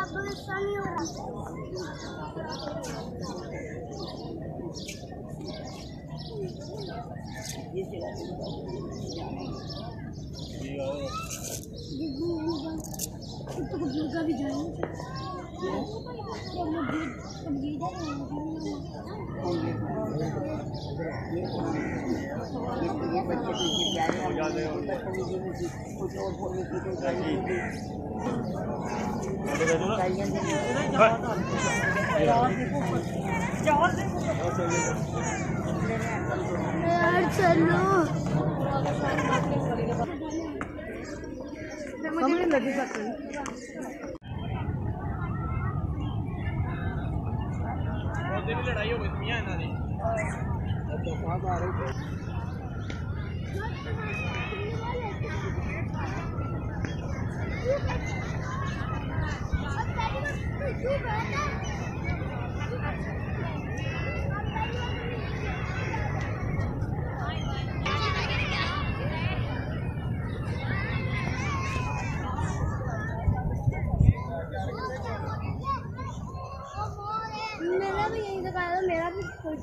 अब ऐसा नहीं हो रहा। तो भी जाएंगे चलो मुझे लगी लड़ाई हो गई थी यहाँ इन्होंने आ रही थी। मेरा भी यही दिखाया, मेरा भी कोई